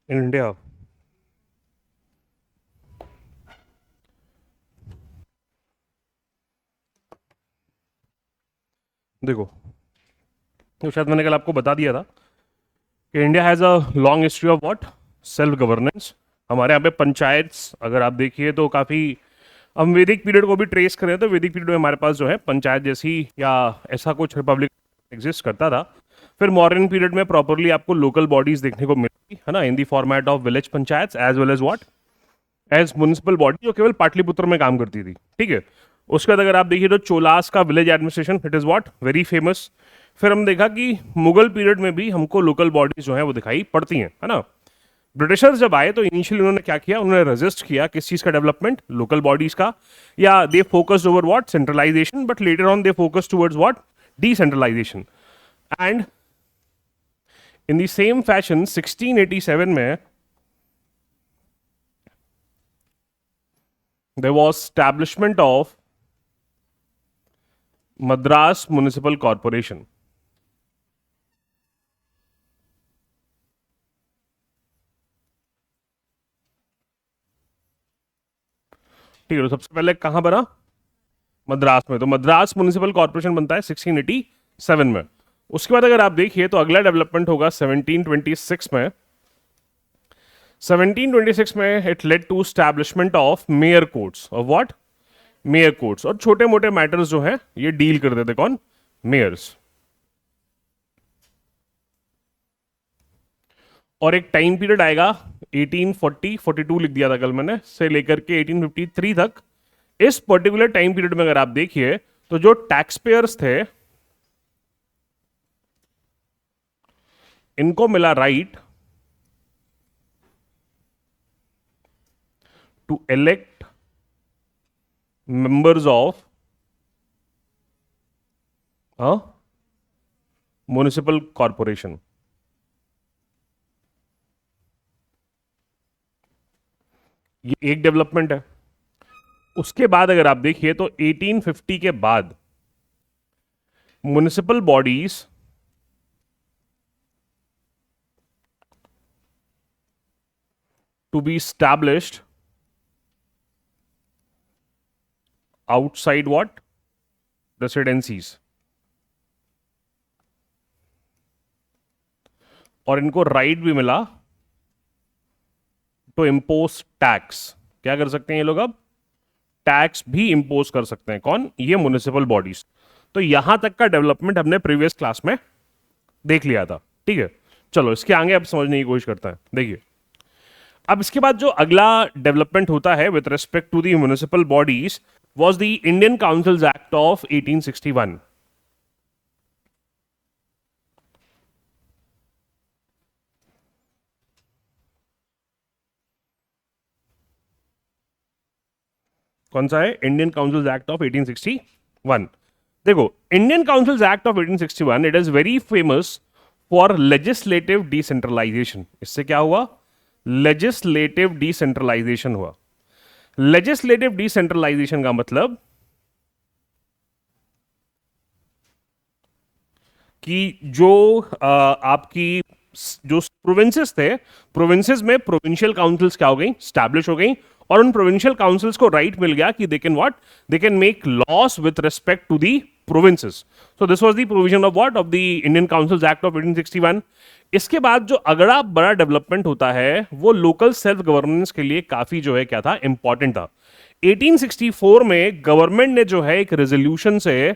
in India. देखो, तो शायद मैंने कल आपको बता दिया था कि India has a long history of what, self governance. हमारे यहाँ पे पंचायत, अगर आप देखिए तो काफ़ी, हम वैदिक पीरियड को भी ट्रेस करें तो वैदिक पीरियड में हमारे पास जो है पंचायत जैसी या ऐसा कुछ रिपब्लिक एग्जिस्ट करता था। फिर मॉडर्न पीरियड में प्रॉपरली आपको लोकल बॉडीज देखने को मिलती है ना, in the format of village panchayat as well as what, as municipal body, जो केवल पाटलिपुत्र में काम करती थी। ठीक है। उसके बाद अगर आप देखिए तो चोलास का village administration, it is what, very famous. फिर हम देखा कि मुगल पीरियड में भी हमको लोकल बॉडीज जो है वो दिखाई पड़ती हैं, है ना। ब्रिटिशर्स जब आए तो इनिशियली उन्होंने क्या किया, उन्होंने रेजिस्ट किया किस चीज का डेवलपमेंट, लोकल बॉडीज का, या they focused over what, centralisation, but later on they focus towards what, decentralisation. And in the same fashion 1687 में there was establishment of Madras municipal corporation. ठीक है, तो सबसे पहले कहां बना, मद्रास में। तो मद्रास म्युनिसिपल कॉरपोरेशन बनता है 1687 में। उसके बाद अगर आप देखिए तो अगला डेवलपमेंट होगा 1726 में। 1726 में it led to establishment of mayor courts, of what, mayor courts. और छोटे मोटे मैटर्स जो है ये डील कर देते कौन, मेयर्स। और एक टाइम पीरियड आएगा 1840, 42 लिख दिया था कल मैंने, से लेकर के 1853 तक। इस पर्टिकुलर टाइम पीरियड में अगर आप देखिए तो जो टैक्स पेयर्स थे, इनको मिला right to elect members of municipal corporation. ये एक डेवलपमेंट है। उसके बाद अगर आप देखिए तो 1850 के बाद municipal bodies to be established outside what, residencies. और इनको राइट भी मिला टू इम्पोज टैक्स। क्या कर सकते हैं ये लोग अब, टैक्स भी इंपोज कर सकते हैं। कौन, ये म्युनिसिपल बॉडीज। तो यहां तक का डेवलपमेंट हमने प्रीवियस क्लास में देख लिया था। ठीक है, चलो इसके आगे अब समझने की कोशिश करता है। देखिए, अब इसके बाद जो अगला डेवलपमेंट होता है with respect to the municipal bodies was the Indian councils act of 1861। कौन सा है, इंडियन काउंसिल्स एक्ट ऑफ 1861। देखो, Indian councils act of 1861 it is very famous for legislative decentralization. इससे क्या हुआ, लेजिस्लेटिव डिसेंट्रलाइजेशन हुआ। लेजिस्लेटिव डिसेंट्रलाइजेशन का मतलब कि जो आपकी जो प्रोविंसेस थे, प्रोविंसेस में प्रोविंशियल काउंसिल्स क्या हो गई, स्टैब्लिश हो गई। और उन प्रोविंशियल काउंसिल्स को राइट मिल गया कि they can what, they can make laws with respect to the provinces. So this was the provision of what, of the Indian councils act of 1861। इसके बाद जो अगला बड़ा डेवलपमेंट होता है वो लोकल सेल्फ गवर्नेंस के लिए काफी जो है क्या था, इंपॉर्टेंट था। 1864 में गवर्नमेंट ने जो है एक रेजोल्यूशन से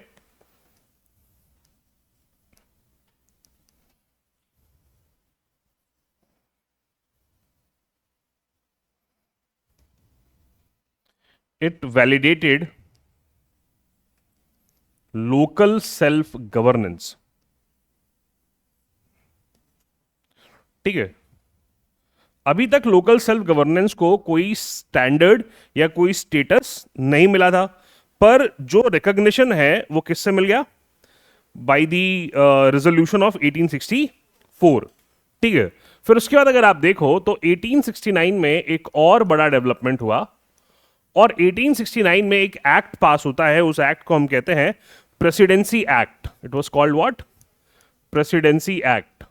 it validated local self governance. ठीक है, अभी तक लोकल सेल्फ गवर्नेंस को कोई स्टैंडर्ड या कोई स्टेटस नहीं मिला था, पर जो रिकॉग्निशन है वो किससे मिल गया, बाय द रेजोल्यूशन ऑफ 1864। ठीक है, फिर उसके बाद अगर आप देखो तो 1869 में एक और बड़ा डेवलपमेंट हुआ। और 1869 में एक एक्ट पास होता है, उस एक्ट को हम कहते हैं presidency act. It was called what, presidency act.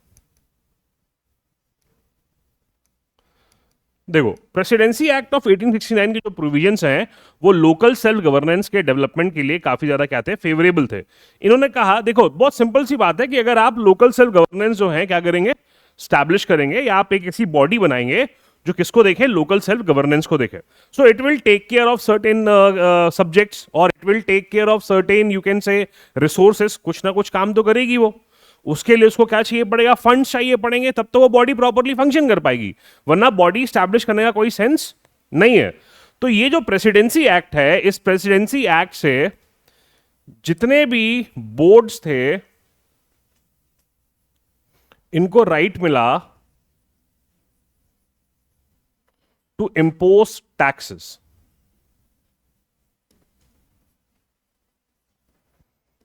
देखो, प्रेसिडेंसी एक्ट ऑफ 1869 के जो प्रोविजंस हैं वो लोकल सेल्फ गवर्नेंस के डेवलपमेंट के लिए काफी ज्यादा क्या थे, फेवरेबल थे। इन्होंने कहा, देखो बहुत सिंपल सी बात है कि अगर आप लोकल सेल्फ गवर्नेंस जो है क्या करेंगे, स्टैब्लिश करेंगे, या आप एक ऐसी बॉडी बनाएंगे जो किसको देखे, लोकल सेल्फ गवर्नेंस को देखे। So it will take care of certain subjects, और it will take care of certain, you can say, resources. कुछ ना कुछ काम तो करेगी वो। उसके लिए उसको क्या चाहिए पड़ेगा, फंड्स चाहिए पड़ेंगे, तब तो वो बॉडी प्रॉपर्ली फंक्शन कर पाएगी, वरना बॉडी स्टैब्लिश करने का कोई सेंस नहीं है। तो ये जो प्रेसिडेंसी एक्ट है, इस प्रेसिडेंसी एक्ट से जितने भी बोर्ड्स थे इनको राइट मिला to impose taxes.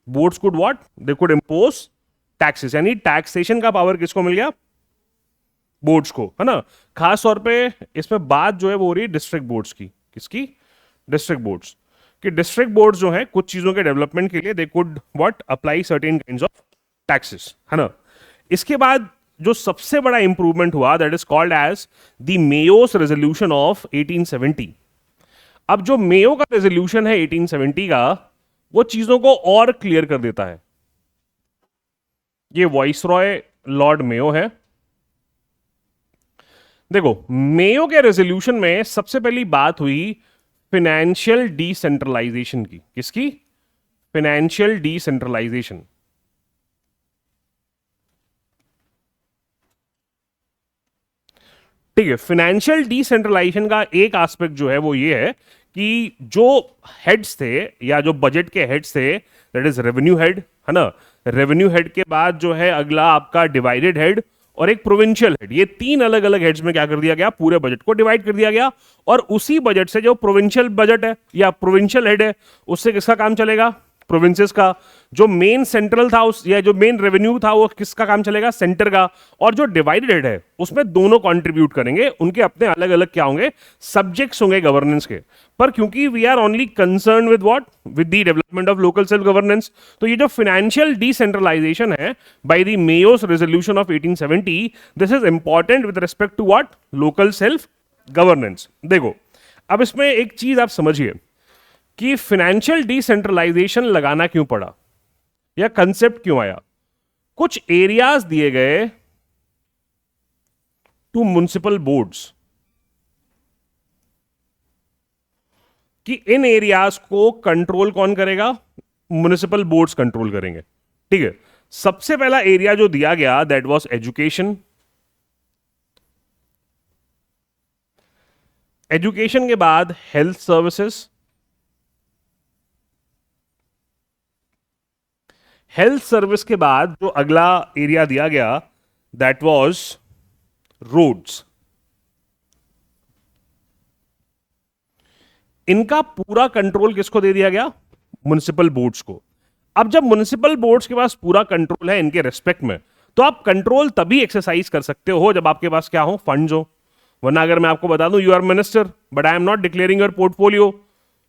Boards could what, they could impose taxes, यानी टैक्सेशन का पावर किसको मिल गया, बोर्ड्स को, है ना। खास तौर पे इसमें बात जो है वो हो रही है डिस्ट्रिक्ट बोर्ड्स की। किसकी, डिस्ट्रिक्ट बोर्ड्स कि डिस्ट्रिक्ट बोर्ड्स जो है कुछ चीजों के डेवलपमेंट के लिए they could what apply certain kinds of taxes, है ना। इसके बाद जो सबसे बड़ा इंप्रूवमेंट हुआ that is called as the Mayo's resolution of 1870। अब जो मेयो का रेजोल्यूशन है 1870 का, वो चीजों को और क्लियर कर देता है। ये वॉइस रॉय लॉर्ड मेयो है। देखो, मेयो के रेजोल्यूशन में सबसे पहली बात हुई फाइनेंशियल डिसेंट्रलाइजेशन की। किसकी, फाइनेंशियल डिसेंट्रलाइजेशन। ठीक है, फाइनेंशियल डिसेंट्रलाइजेशन का एक एस्पेक्ट जो है वो ये है कि जो हेड्स थे या जो बजट के हेड्स थे, दैट इज रेवेन्यू हेड, है ना। रेवेन्यू हेड के बाद जो है अगला आपका डिवाइडेड हेड और एक प्रोविंशियल हेड। ये तीन अलग अलग हेड्स में क्या कर दिया गया, पूरे बजट को डिवाइड कर दिया गया। और उसी बजट से जो प्रोविंशियल बजट है या प्रोविंशियल हेड है, उससे किसका काम चलेगा, प्रोविंसेस का। जो मेन सेंट्रल था उस, या जो मेन रेवेन्यू था वो किसका काम चलेगा, सेंटर का। और जो डिवाइडेड हेड है उसमें दोनों कंट्रीब्यूट करेंगे, उनके अपने अलग अलग क्या होंगे, सब्जेक्ट्स होंगे गवर्नेंस के। पर क्योंकि we are only concern with what, with the development of local self governance, तो ये जो फाइनेंशियल डिसेंट्रलाइजेशन है by the Mayo's resolution of 1870, this is important with respect to what, local self governance. देखो, अब इसमें एक चीज आप समझिए कि फाइनेंशियल डिसेंट्रलाइजेशन लगाना क्यों पड़ा या कंसेप्ट क्यों आया। कुछ एरियाज दिए गए टू म्युनिसिपल बोर्ड्स कि इन एरियाज को कंट्रोल कौन करेगा, म्युनिसिपल बोर्ड्स कंट्रोल करेंगे। ठीक है, सबसे पहला एरिया जो दिया गया दैट वाज एजुकेशन। एजुकेशन के बाद हेल्थ सर्विसेज, हेल्थ सर्विस के बाद जो अगला एरिया दिया गया दैट वाज रोड्स। इनका पूरा कंट्रोल किसको दे दिया गया, म्युनिसिपल बोर्ड्स को। अब जब म्युनिसिपल बोर्ड्स के पास पूरा कंट्रोल है इनके रेस्पेक्ट में, तो आप कंट्रोल तभी एक्सरसाइज कर सकते हो जब आपके पास क्या हो, फंड्स हो। वरना अगर मैं आपको बता दूं you are minister but I am not declaring your portfolio,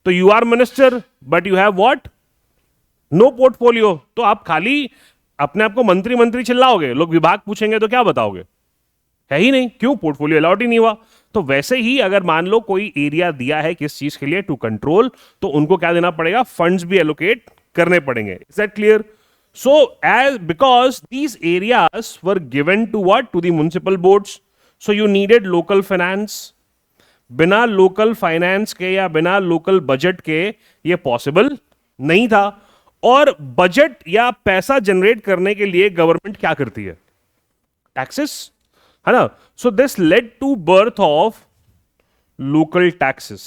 तो you are minister but you have what, no portfolio, तो आप खाली अपने आप को मंत्री मंत्री चिल्लाओगे, लोग विभाग पूछेंगे तो क्या बताओगे, है ही नहीं, क्यों, पोर्टफोलियो अलॉट ही नहीं हुआ। तो वैसे ही अगर मान लो कोई एरिया दिया है किस चीज के लिए, टू कंट्रोल, तो उनको क्या देना पड़ेगा, फंड्स भी एलोकेट करने पड़ेंगे। Is that clear. So as because these areas were given to what, to the municipal boards, so you needed local finance. बिना लोकल फाइनेंस के या बिना लोकल बजट के ये पॉसिबल नहीं था। और बजट या पैसा जनरेट करने के लिए गवर्नमेंट क्या करती है, टैक्सेस, है ना। So this led to birth of local taxes.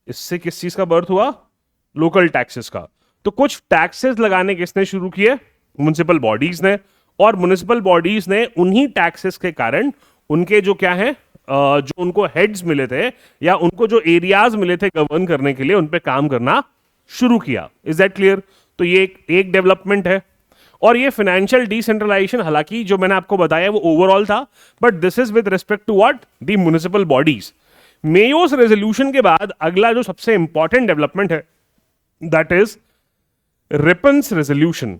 इससे किस चीज का बर्थ हुआ, लोकल टैक्सेस का। तो कुछ टैक्सेस लगाने किसने शुरू किए, म्युनिसिपल बॉडीज ने। और म्युनिसिपल बॉडीज ने उन्हीं टैक्सेस के कारण उनके जो क्या है, जो उनको हेड्स मिले थे या उनको जो एरियाज मिले थे गवर्न करने के लिए, उन पे काम करना शुरू किया। Is that clear. तो ये एक डेवलपमेंट है। और ये फाइनेंशियल डिसेंट्रलाइजेशन, हालांकि जो मैंने आपको बताया वो ओवरऑल था, but this is with respect to what, the municipal bodies. Mayo's resolution के बाद अगला जो सबसे इंपॉर्टेंट डेवलपमेंट है दैट इज रिपन्स रेजोल्यूशन।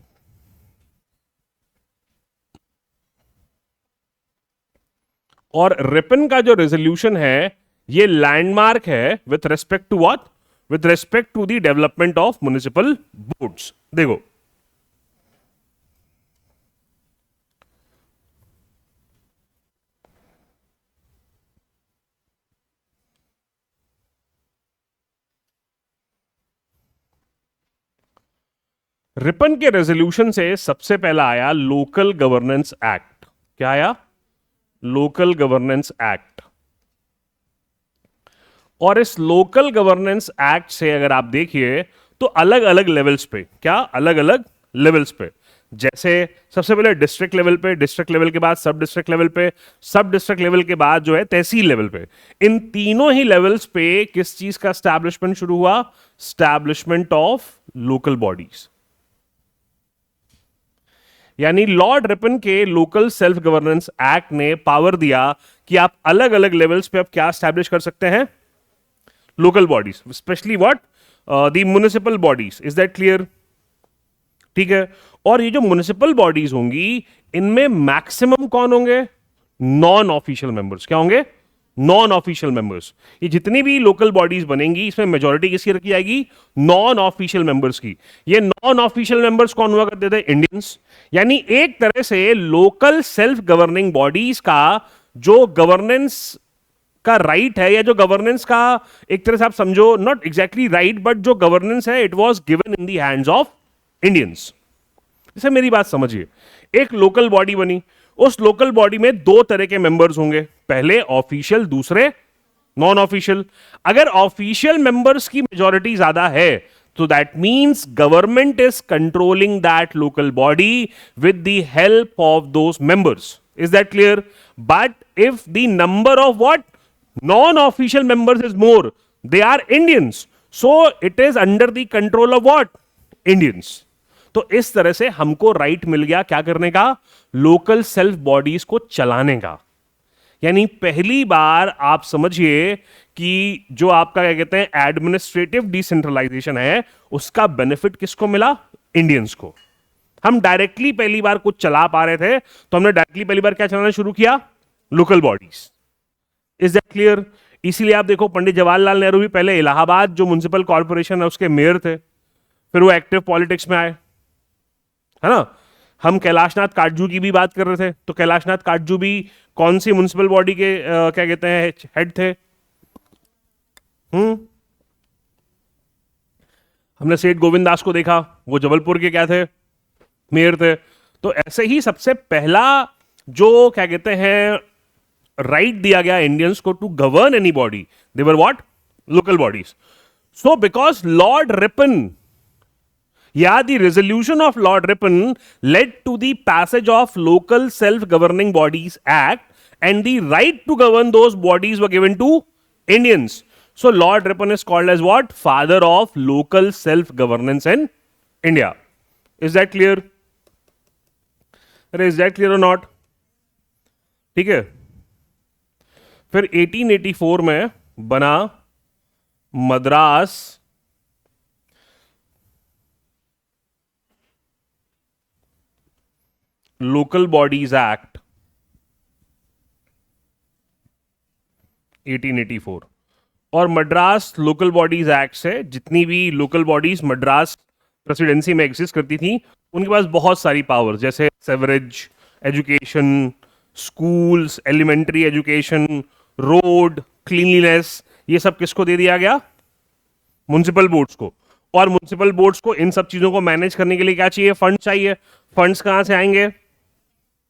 और रिपन का जो रेजोल्यूशन है ये लैंडमार्क है with respect to what, with respect to the development of municipal boards. देखो रिपन के रेजोल्यूशन से सबसे पहला आया लोकल गवर्नेंस एक्ट। क्या आया? Local governance act. और इस लोकल गवर्नेंस एक्ट से अगर आप देखिए तो अलग अलग लेवल्स पे, क्या अलग अलग लेवल्स पे, जैसे सबसे पहले डिस्ट्रिक्ट लेवल पे, डिस्ट्रिक्ट लेवल के बाद सब डिस्ट्रिक्ट लेवल पे, सब डिस्ट्रिक्ट लेवल के बाद जो है तहसील लेवल पे, इन तीनों ही लेवल्स पे किस चीज का एस्टैब्लिशमेंट शुरू हुआ? Establishment of local bodies. यानी लॉर्ड रिपन के लोकल सेल्फ गवर्नेंस एक्ट ने पावर दिया कि आप अलग अलग लेवल्स पे अब क्या स्टैब्लिश कर सकते हैं? Local bodies, specially what, the municipal bodies. Is that clear? ठीक है। और ये जो म्युनिसिपल बॉडीज होंगी इनमें मैक्सिमम कौन होंगे? Non official members. क्या होंगे? Non official members. ये जितनी भी लोकल बॉडीज बनेंगी इसमें मेजॉरिटी किसकी रखी जाएगी? नॉन ऑफिशियल मेंबर्स की। ये नॉन ऑफिशियल मेंबर्स कौन हुआ करते थे? इंडियंस। यानी एक तरह से लोकल सेल्फ गवर्निंग बॉडीज का जो गवर्नेंस का राइट है, या जो गवर्नेंस का एक तरह से आप समझो, नॉट एग्जैक्टली राइट, बट जो गवर्नेंस है it was given in the hands of Indians. जैसे मेरी बात समझिए, एक लोकल बॉडी बनी, उस लोकल बॉडी में दो तरह के मेंबर्स होंगे, पहले ऑफिशियल, दूसरे नॉन ऑफिशियल। अगर ऑफिशियल मेंबर्स की मेजॉरिटी ज्यादा है तो that means government is controlling that local body with the help of those members. Is that clear? But if the number of what, non official members is more, they are Indians, so it is under the control of what, Indians. तो इस तरह से हमको right मिल गया क्या करने का? लोकल सेल्फ बॉडीज को चलाने का। यानी पहली बार आप समझिए कि जो आपका क्या कहते हैं एडमिनिस्ट्रेटिव डिसेंट्रलाइजेशन है उसका बेनिफिट किसको मिला? इंडियंस को। हम डायरेक्टली पहली बार कुछ चला पा रहे थे तो हमने डायरेक्टली पहली बार क्या चलाना शुरू किया? Local bodies. Is that clear? इसीलिए आप देखो पंडित जवाहरलाल नेहरू भी पहले इलाहाबाद जो म्युनिसिपल कॉर्पोरेशन है उसके मेयर थे, फिर वो एक्टिव पॉलिटिक्स में आए, है ना। हम कैलाशनाथ काटजू की भी बात कर रहे थे, तो कैलाशनाथ काटजू भी कौन सी म्युनिसिपल बॉडी के क्या कहते हैं हेड थे? हमने सेठ गोविंद दास को देखा, वो जबलपुर के क्या थे? मेयर थे। तो ऐसे ही सबसे पहला जो क्या कहते हैं राइट दिया गया इंडियंस को to govern any body, they were what? Local bodies. So because Lord Ripon, yeah, the resolution of Lord Ripon led to the passage of Local Self-Governing Bodies Act, and the right to govern those bodies were given to Indians. So Lord Ripon is called as what? Father of local self-governance in India. Is that clear? Is that clear or not? ठीक है। फिर 1884 में बना Madras local bodies act 1884। और Madras local bodies act से जितनी भी local bodies Madras presidency में एग्जिस्ट करती थी उनके पास बहुत सारी पावर्स, जैसे sewerage, education, schools, elementary education, road, cleanliness, ये सब किसको दे दिया गया? म्युनिसिपल बोर्ड्स को। और म्युनिसिपल बोर्ड्स को इन सब चीजों को मैनेज करने के लिए क्या चाहिए? फंड चाहिए। फंड्स कहां से आएंगे?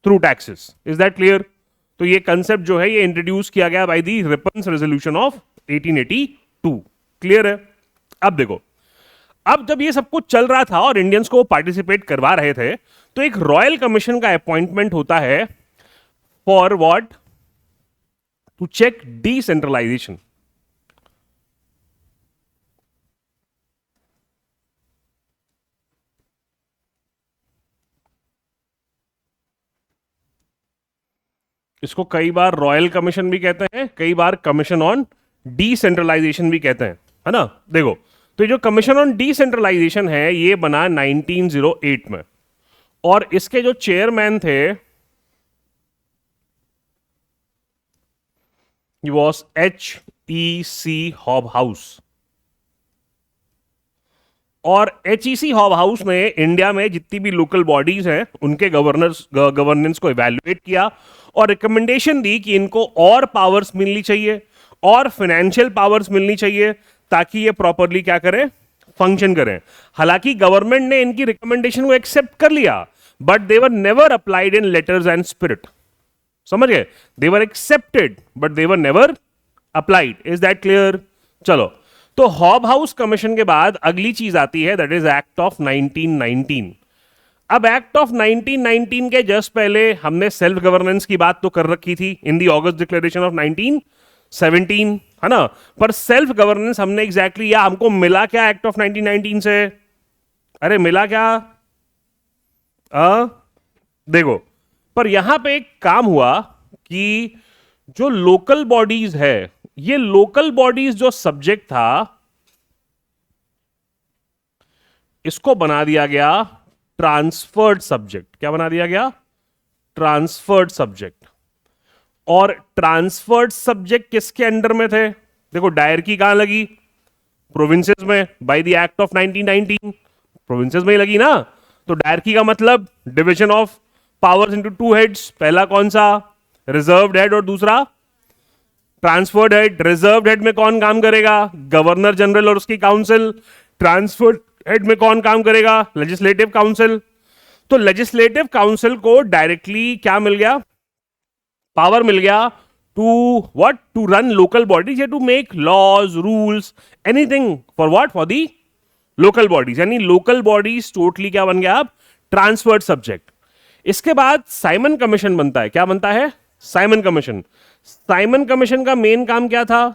Through taxes. Is that clear? तो ये कंसेप्ट जो है ये इंट्रोड्यूस किया गया by the Ripon's resolution of 1882। Clear है? अब देखो, अब जब ये सब कुछ चल रहा था और इंडियंस को पार्टिसिपेट करवा रहे थे तो एक रॉयल कमीशन का अपॉइंटमेंट होता है for what? To check decentralization. इसको कई बार रॉयल कमीशन भी कहते हैं, कई बार कमीशन ऑन डिसेंट्रलाइजेशन भी कहते हैं, है ना। देखो, तो जो कमीशन ऑन डिसेंट्रलाइजेशन है ये बना 1908 में, और इसके जो चेयरमैन थे he was HEC hob house. और HEC हॉब हाउस ने इंडिया में जितनी भी लोकल बॉडीज हैं उनके गवर्नेंस को इवैल्यूएट किया और रिकमेंडेशन दी कि इनको और पावर्स मिलनी चाहिए और फाइनेंशियल पावर्स मिलनी चाहिए ताकि ये प्रॉपरली क्या करें, फंक्शन करें। हालांकि गवर्नमेंट ने इनकी रिकमेंडेशन को एक्सेप्ट कर लिया, but they were never applied in letters and spirit. समझ गए? They were accepted but they were never applied. Is that clear? चलो, तो हॉब हाउस कमीशन के बाद अगली चीज आती है, दैट इज एक्ट ऑफ 1919। अब एक्ट ऑफ 1919 के जस्ट पहले हमने सेल्फ गवर्नेंस की बात तो कर रखी थी इन दी ऑगस्ट डिक्लेरेशन ऑफ 1917, है ना? पर सेल्फ गवर्नेंस हमने एग्जैक्टली या हमको मिला क्या एक्ट ऑफ 1919 से? अरे मिला क्या? देखो, पर यहां पे एक काम हुआ कि जो लोकल बॉडीज है, ये लोकल बॉडीज जो सब्जेक्ट था इसको बना दिया गया ट्रांसफर्ड सब्जेक्ट। क्या बना दिया गया? Transferred subject. और ट्रांसफर्ड सब्जेक्ट किसके अंडर में थे? देखो, डायरकी कहां लगी? प्रोविंसेस में, by the act of 1919 provinces में ही लगी ना। तो डायरकी का मतलब division of powers into two heads. पहला कौन सा? रिजर्व्ड हेड, और दूसरा ट्रांसफर्ड हेड। रिजर्व्ड हेड में कौन काम करेगा? गवर्नर जनरल और उसकी काउंसिल। ट्रांसफर्ड हेड में कौन काम करेगा? Legislative council. तो लेजिस्लेटिव काउंसिल को डायरेक्टली क्या मिल गया? पावर मिल गया to what? To run local bodies या to make laws, rules, anything for what? For the local bodies. यानी लोकल बॉडीज टोटली क्या बन गया? अब ट्रांसफर्ड सब्जेक्ट। इसके बाद साइमन कमीशन बनता है। क्या बनता है? Simon commission. साइमन कमीशन का मेन काम क्या था?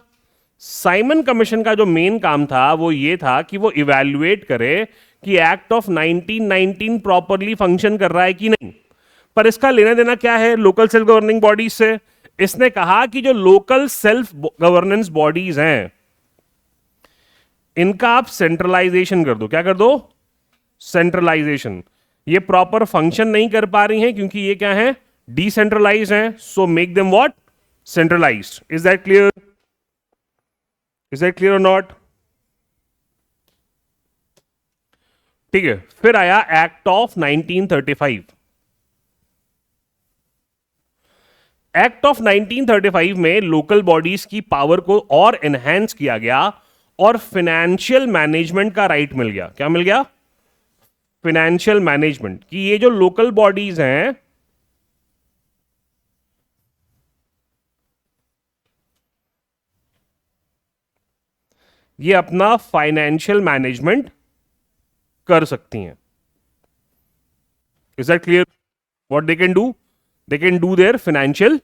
साइमन कमीशन का जो मेन काम था वो ये था कि वो इवैल्यूएट करे कि एक्ट ऑफ 1919 प्रॉपरली फंक्शन कर रहा है कि नहीं। पर इसका लेना देना क्या है लोकल सेल्फ गवर्निंग बॉडीज से? इसने कहा कि जो लोकल सेल्फ गवर्नेंस बॉडीज हैं इनका आप सेंट्रलाइजेशन कर दो। क्या कर दो? सेंट्रलाइजेशन। ये प्रॉपर फंक्शन नहीं कर पा रही हैं क्योंकि ये क्या है? डिसेंट्रलाइज हैं। So make them what? Centralised. Is that clear? Is that clear और नॉट? ठीक है, फिर आया एक्ट ऑफ 1935। एक्ट ऑफ 1935 में लोकल बॉडीज की पावर को और एनहेंस किया गया और फाइनेंशियल मैनेजमेंट का राइट मिल गया। क्या मिल गया? Financial management. कि ये जो लोकल बॉडीज हैं ये अपना फाइनेंशियल मैनेजमेंट कर सकती हैं। Is that clear? What they can do? They can do their financial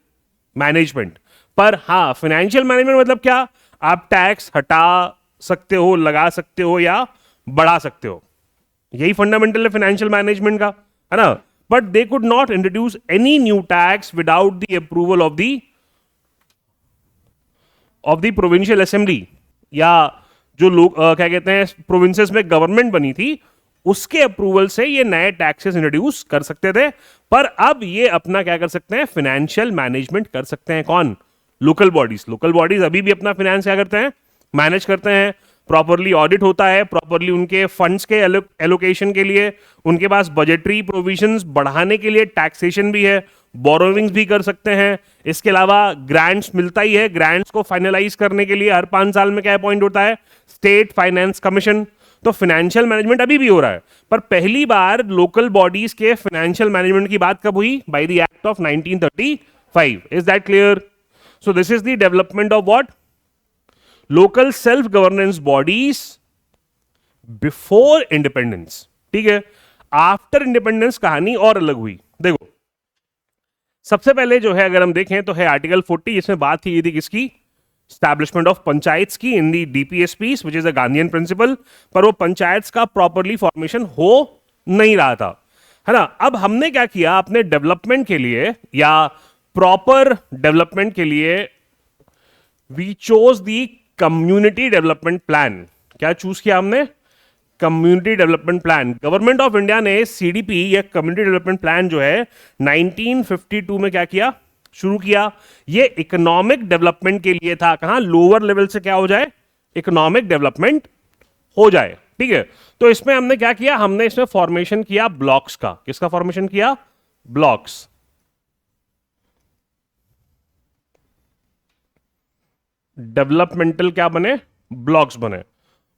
management. पर हां, फाइनेंशियल मैनेजमेंट मतलब क्या? आप टैक्स हटा सकते हो, लगा सकते हो या बढ़ा सकते हो। यही फंडामेंटल है फाइनेंशियल मैनेजमेंट का, है ना? But they could not introduce any new tax without the approval of the provincial assembly, या जो लोग क्या कहते हैं प्रोविंसेस में गवर्नमेंट बनी थी उसके अप्रूवल से ये नए टैक्सेस इंट्रोड्यूस कर सकते थे। पर अब ये अपना क्या कर सकते हैं? फाइनेंशियल मैनेजमेंट कर सकते हैं। कौन? Local bodies. लोकल बॉडीज अभी भी अपना फाइनेंस क्या करते हैं? मैनेज करते हैं। प्रॉपरली ऑडिट होता है, प्रॉपरली उनके फंड्स के एलोकेशन के लिए उनके पास बजटरी प्रोविजंस बढ़ाने के लिए टैक्सेशन भी है, बोरोविंग्स भी कर सकते हैं। इसके अलावा ग्रांट्स मिलता ही है। ग्रांट्स को फाइनलाइज करने के लिए हर 5 साल में क्या अपॉइंट होता है? State finance commission. तो फाइनेंशियल मैनेजमेंट अभी भी हो रहा है, पर पहली बार लोकल बॉडीज के फाइनेंशियल मैनेजमेंट की बात कब हुई? By the act of 1935। Is that clear? So this is the development of what? Local self governance bodies before independence. ठीक है, आफ्टर इंडिपेंडेंस कहानी और अलग हुई। देखो, सबसे पहले जो है अगर हम देखें तो है आर्टिकल 40, जिसमें बात की थी किसकी? स्टैब्लिशमेंट ऑफ पंचायत की in the DPSPs which is a Gandhian principle. पर वो पंचायत का प्रॉपरली फॉर्मेशन हो नहीं रहा था, है ना? अब हमने क्या किया अपने डेवलपमेंट के लिए या प्रॉपर डेवलपमेंट के लिए? We chose the community development plan. क्या चूज किया हमने? Community development plan. Government of India ने सीडीपी या कम्युनिटी डेवलपमेंट प्लान जो है 1952 में क्या किया? शुरू किया। ये इकोनॉमिक डेवलपमेंट के लिए था, कहां लोअर लेवल से क्या हो जाए, इकोनॉमिक डेवलपमेंट हो जाए। ठीक है, तो इसमें हमने क्या किया, हमने इसमें फॉर्मेशन किया ब्लॉक्स का। किसका फॉर्मेशन किया, ब्लॉक्स। डेवलपमेंटल क्या बने, ब्लॉक्स बने।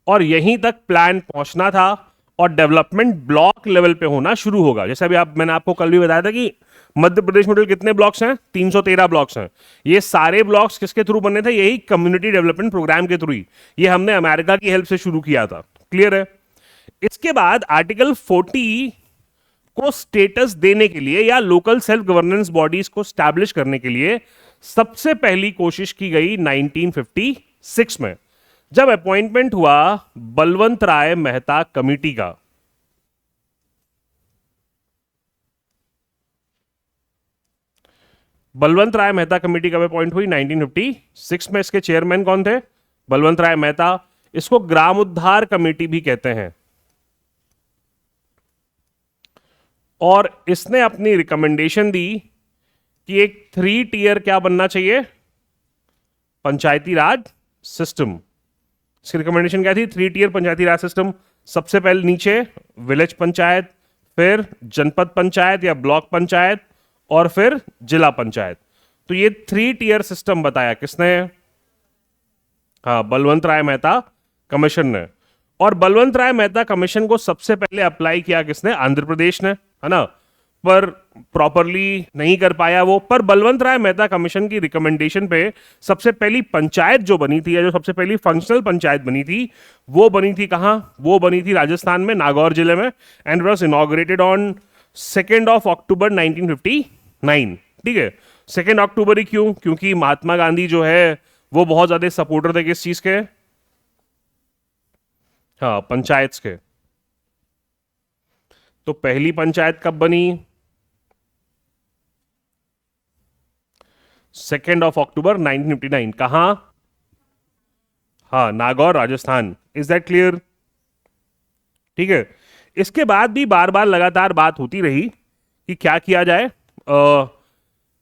और यहीं तक प्लान पहुंचना था और डेवलपमेंट ब्लॉक लेवल पे होना शुरू होगा। जैसे अभी मैंने आपको कल भी बताया था कि मध्य प्रदेश में टोटल कितने ब्लॉक्स हैं, 313 ब्लॉक्स हैं। ये सारे ब्लॉक्स किसके थ्रू बने थे, यही कम्युनिटी डेवलपमेंट प्रोग्राम के थ्रू ही। ये हमने अमेरिका की हेल्प से शुरू किया था। क्लियर है। इसके बाद आर्टिकल 40 को स्टेटस देने के लिए या लोकल सेल्फ गवर्नेंस बॉडीज को स्टैब्लिश करने के लिए सबसे पहली कोशिश की गई 1956 में, जब अपॉइंटमेंट हुआ बलवंत राय मेहता कमेटी का। बलवंत राय मेहता कमेटी कब अपॉइंट हुई, 1956 में। इसके चेयरमैन कौन थे, बलवंत राय मेहता। इसको ग्राम उद्धार कमेटी भी कहते हैं। और इसने अपनी रिकमेंडेशन दी कि एक 3 टियर क्या बनना चाहिए, पंचायती राज सिस्टम। इसकी रिकमेंडेशन क्या थी, 3 टियर पंचायती राज सिस्टम। सबसे पहले नीचे विलेज पंचायत, फिर जनपद पंचायत या ब्लॉक पंचायत, और फिर जिला पंचायत। तो ये 3 टियर सिस्टम बताया किसने, हाँ, बलवंत राय मेहता कमीशन ने। और बलवंत राय मेहता कमीशन को सबसे पहले अप्लाई किया किसने, आंध्र प्रदेश ने, है ना। पर प्रॉपरली नहीं कर पाया वो। पर बलवंत राय मेहता कमीशन की रिकमेंडेशन पे सबसे पहली पंचायत जो बनी थी, या जो सबसे पहली फंक्शनल पंचायत बनी थी, वो बनी थी कहां, वो बनी थी राजस्थान में, नागौर जिले में। एंड वाज इनॉग्रेटेड ऑन 2 अक्टूबर 1959। ठीक है, 2 अक्टूबर ही क्यों, क्योंकि महात्मा गांधी जो है वो बहुत ज्यादा सपोर्टर थे किस चीज के, हाँ, पंचायत के। तो पहली पंचायत कब बनी, 2 अक्टूबर 1959। कहां, हाँ, Nagaur Rajasthan. Is that clear. ठीक है, इसके बाद भी बार बार लगातार बात होती रही कि क्या किया जाए,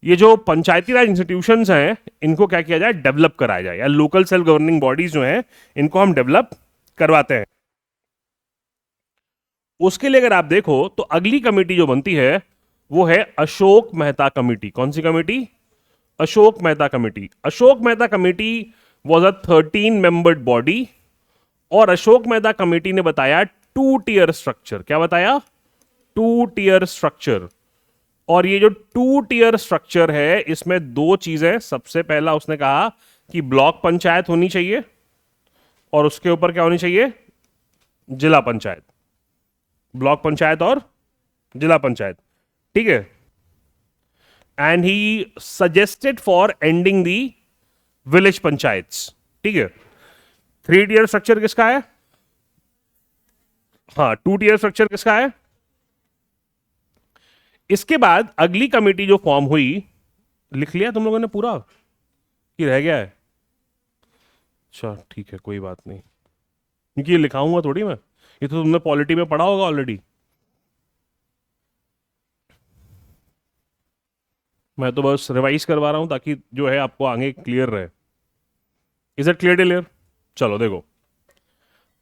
ये जो पंचायती राज इंस्टीट्यूशंस हैं इनको क्या किया जाए, डेवलप कराया जाए, या लोकल सेल्फ गवर्निंग बॉडीज जो हैं इनको हम डेवलप करवाते हैं। उसके लिए अगर आप देखो तो अगली कमेटी जो बनती है वो है अशोक मेहता कमेटी। कौन सी committee, Ashok Mehta committee. Ashok Mehta committee was a 13 membered body. और अशोक मेहता कमेटी ने बताया 2 टियर स्ट्रक्चर। क्या बताया, 2 टियर स्ट्रक्चर। और ये जो 2 टियर स्ट्रक्चर है इसमें 2 चीजें। सबसे पहला उसने कहा कि ब्लॉक पंचायत होनी चाहिए, और उसके ऊपर क्या होनी चाहिए, जिला पंचायत। ब्लॉक पंचायत और जिला पंचायत। ठीक है। And he suggested for ending the village panchayats. ठीक है, 3 टियर स्ट्रक्चर किसका है, हाँ, 2 टियर स्ट्रक्चर किसका है। इसके बाद अगली कमेटी जो फॉर्म हुई, लिख लिया तुम लोगों ने पूरा कि रह गया है, अच्छा ठीक है, कोई बात नहीं, क्योंकि ये लिखाऊंगा थोड़ी मैं, ये तो तुमने पॉलिटी में पढ़ा होगा ऑलरेडी। मैं तो बस रिवाइज करवा रहा हूं ताकि जो है आपको आगे क्लियर रहे। Is it clear clear. चलो देखो,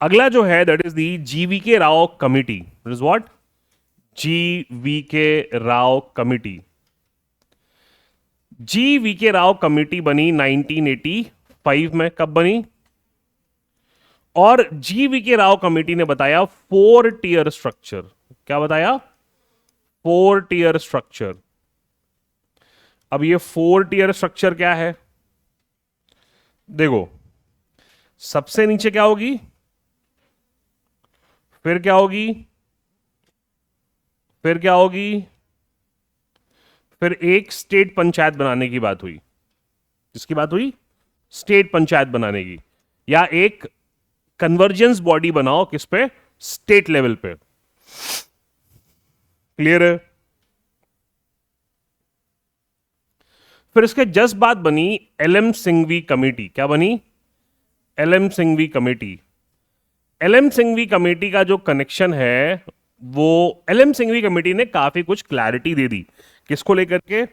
अगला जो है that is the GVK Rao committee. Is what, GVK Rao committee. GVK Rao committee बनी 1985 में। कब बनी, और GVK राव कमिटी ने बताया 4 टियर स्ट्रक्चर। क्या बताया, 4 टियर स्ट्रक्चर। अब ये 4 टियर स्ट्रक्चर क्या है, देखो, सबसे नीचे क्या होगी, फिर क्या होगी, फिर क्या होगी, फिर एक स्टेट पंचायत बनाने की बात हुई। किसकी बात हुई, स्टेट पंचायत बनाने की, या एक कन्वर्जेंस बॉडी बनाओ, किस पे, स्टेट लेवल पे। क्लियर है। फिर इसके जस्ट बाद बनी LM सिंघवी कमेटी। क्या बनी, LM Singhvi committee. LM Singhvi committee का जो कनेक्शन है वो, LM सिंघवी कमेटी ने काफी कुछ क्लैरिटी दे दी। किसको लेकर के,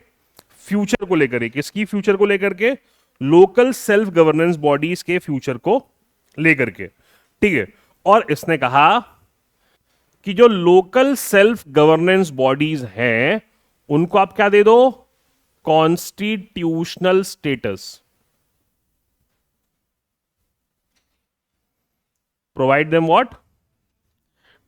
फ्यूचर को लेकर के, किसकी फ्यूचर को लेकर के, लोकल सेल्फ गवर्नेंस बॉडीज के फ्यूचर को लेकर के, ठीक है। और इसने कहा कि जो लोकल सेल्फ गवर्नेंस बॉडीज हैं उनको आप क्या दे दो, constitutional status, provide them what,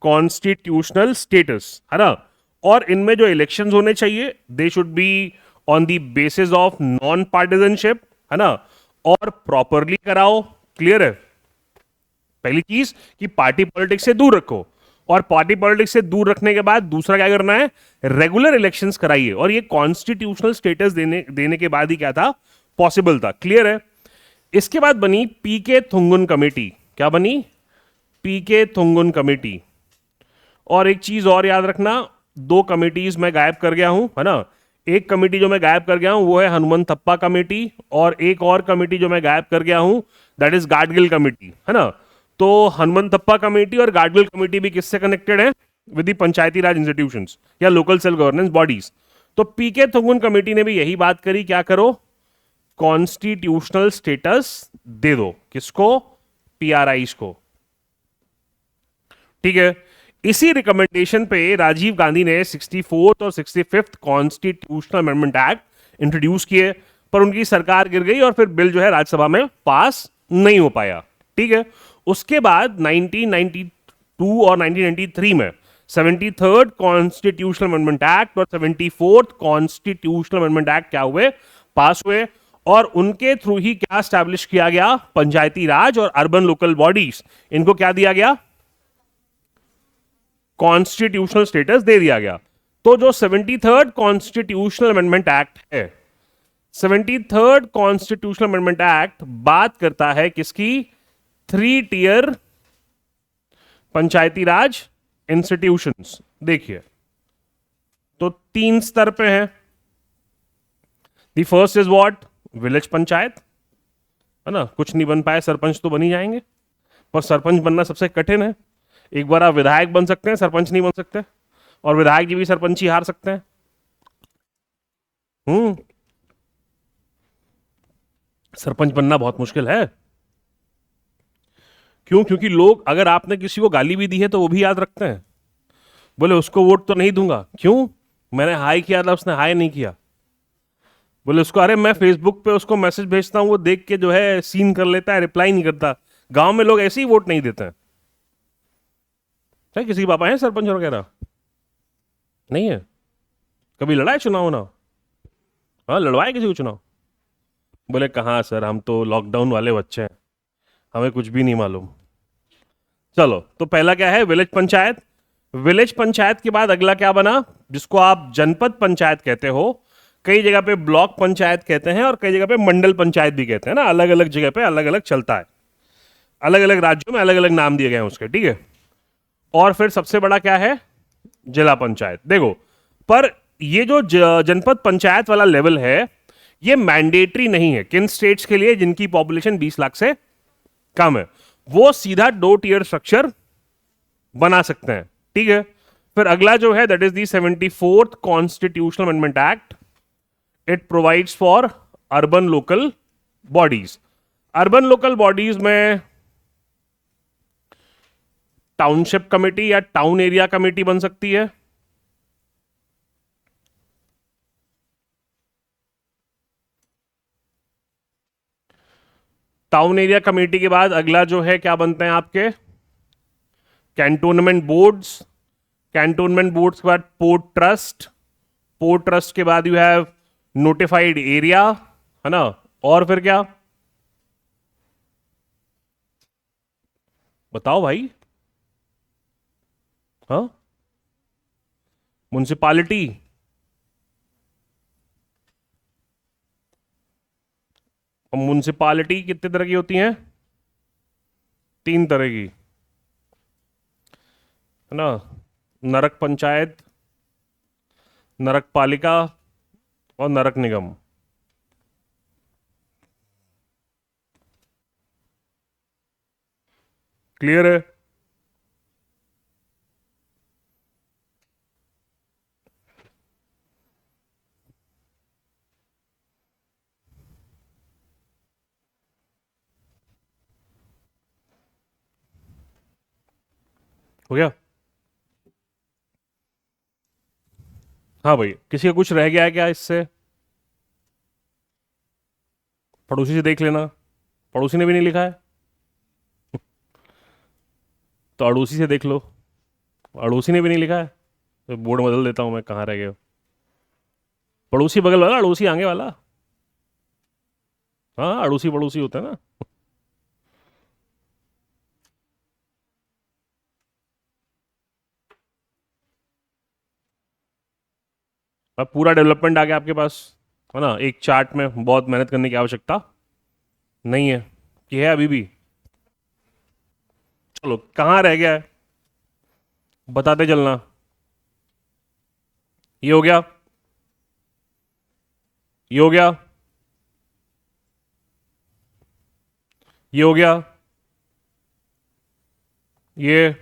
constitutional status, है ना। और इनमें जो इलेक्शंस होने चाहिए they should be on the basis of non partisanship, है ना, और प्रॉपरली कराओ। क्लियर है। पहली चीज कि पार्टी पॉलिटिक्स से दूर रखो, और पार्टी पॉलिटिक्स से दूर रखने के बाद दूसरा क्या करना है, रेगुलर इलेक्शंस कराइए। और ये कॉन्स्टिट्यूशनल स्टेटस देने के बाद ही क्या था, पॉसिबल था। क्लियर है। इसके बाद बनी पीके थुंगुन कमेटी। क्या बनी, पीके थुंगुन कमेटी। और एक चीज और याद रखना, दो कमिटीज मैं गायब कर गया हूं, है ना। एक कमेटी जो मैं गायब कर गया हूं वो है हनुमंतप्पा कमेटी, और एक और कमेटी जो मैं गायब कर गया हूं दैट इज गाडगिल कमेटी, है ना। तो हनुमंतप्पा कमेटी और गाडगिल कमेटी भी किससे कनेक्टेड है, with the Panchayati Raj institutions या लोकल सेल्फ गवर्नेंस बॉडीज। तो पीके थुंगुन कमेटी ने भी यही बात करी, क्या करो, कॉन्स्टिट्यूशनल स्टेटस दे दो, किसको, पीआरआईज को। ठीक है। इसी रिकमेंडेशन पे राजीव गांधी ने 64th और 65th constitutional amendment act introduce किए, पर उनकी सरकार गिर गई और फिर बिल जो है राज्यसभा में पास नहीं हो पाया। ठीक है। उसके बाद 1992 और 1993 में 73rd कॉन्स्टिट्यूशनल अमेंडमेंट एक्ट और 74th कॉन्स्टिट्यूशनल अमेंडमेंट एक्ट क्या हुए, पास हुए। और उनके थ्रू ही क्या स्टैब्लिश किया गया, पंचायती राज और अर्बन लोकल बॉडीज, इनको क्या दिया गया, कॉन्स्टिट्यूशनल स्टेटस दे दिया गया। तो जो 73rd कॉन्स्टिट्यूशनल अमेंडमेंट एक्ट है, 73rd कॉन्स्टिट्यूशनल अमेंडमेंट एक्ट बात करता है किसकी, 3 टियर पंचायती राज इंस्टीट्यूशंस। देखिए, तो 3 स्तर पे है। The first is what, village panchayat, है ना। कुछ नहीं बन पाए, सरपंच तो बन ही जाएंगे, पर सरपंच बनना सबसे कठिन है। एक बार आप विधायक बन सकते हैं, सरपंच नहीं बन सकते, और विधायक जी भी सरपंच ही हार सकते हैं। सरपंच बनना बहुत मुश्किल है। क्यों, क्योंकि लोग, अगर आपने किसी को गाली भी दी है तो वो भी याद रखते हैं, बोले उसको वोट तो नहीं दूंगा, क्यों, मैंने हाई किया था उसने हाई नहीं किया। बोले उसको, अरे मैं फेसबुक पे उसको मैसेज भेजता हूं, वो देख के जो है सीन कर लेता है, रिप्लाई नहीं करता। गांव में लोग ऐसे ही वोट नहीं देते हैं। क्या किसी के पापा है सरपंच वगैरह, नहीं है, कभी लड़ा है चुनाव ना, हाँ लड़वाए किसी को चुनाव, बोले कहाँ सर, हम तो लॉकडाउन वाले बच्चे हैं, हमें कुछ भी नहीं मालूम। चलो, तो पहला क्या है, विलेज पंचायत। विलेज पंचायत के बाद अगला क्या बना, जिसको आप जनपद पंचायत कहते हो, कई जगह पे ब्लॉक पंचायत कहते हैं, और कई जगह पे मंडल पंचायत भी कहते हैं ना, अलग अलग जगह पे अलग अलग चलता है, अलग अलग राज्यों में अलग अलग नाम दिए गए हैं उसके। ठीक है। और फिर सबसे बड़ा क्या है, जिला पंचायत। देखो, पर ये जो जनपद पंचायत वाला लेवल है, ये मैंडेटरी नहीं है किन स्टेट्स के लिए जिनकी पॉपुलेशन 20 लाख से कम है, वो सीधा 2 टियर स्ट्रक्चर बना सकते हैं। ठीक है। फिर अगला जो है that is the 74th constitutional amendment act. It provides for urban local bodies. Urban local bodies में टाउनशिप कमेटी या टाउन एरिया कमेटी बन सकती है। टाउन एरिया कमेटी के बाद अगला जो है क्या बनते हैं आपके, कैंटोनमेंट बोर्ड्स। कैंटोनमेंट बोर्ड्स के बाद पोर्ट ट्रस्ट। पोर्ट ट्रस्ट के बाद यू हैव नोटिफाइड एरिया, है ना। और फिर क्या, बताओ भाई, हाँ, म्युनिसिपालिटी। म्युनिसिपालिटी कितने तरह की होती हैं, 3 तरह की, है ना। नरक पंचायत, नरक पालिका और नरक निगम। क्लियर है। हो गया? हाँ भाई, किसी का कुछ रह गया है क्या इससे? पड़ोसी से देख लेना, पड़ोसी ने भी नहीं लिखा है तो अड़ोसी से देख लो, अड़ोसी ने भी नहीं लिखा है तो बोर्ड बदल देता हूँ मैं, कहाँ रह गए हो? पड़ोसी बगल वाला, अड़ोसी आगे वाला। हाँ, अड़ोसी पड़ोसी होता है ना। अब पूरा डेवलपमेंट आ गया आपके पास, है ना? एक चार्ट में बहुत मेहनत करने की आवश्यकता नहीं है, कि है अभी भी। चलो, कहाँ रह गया है बताते चलना। ये हो गया, ये हो गया, ये हो गया, ये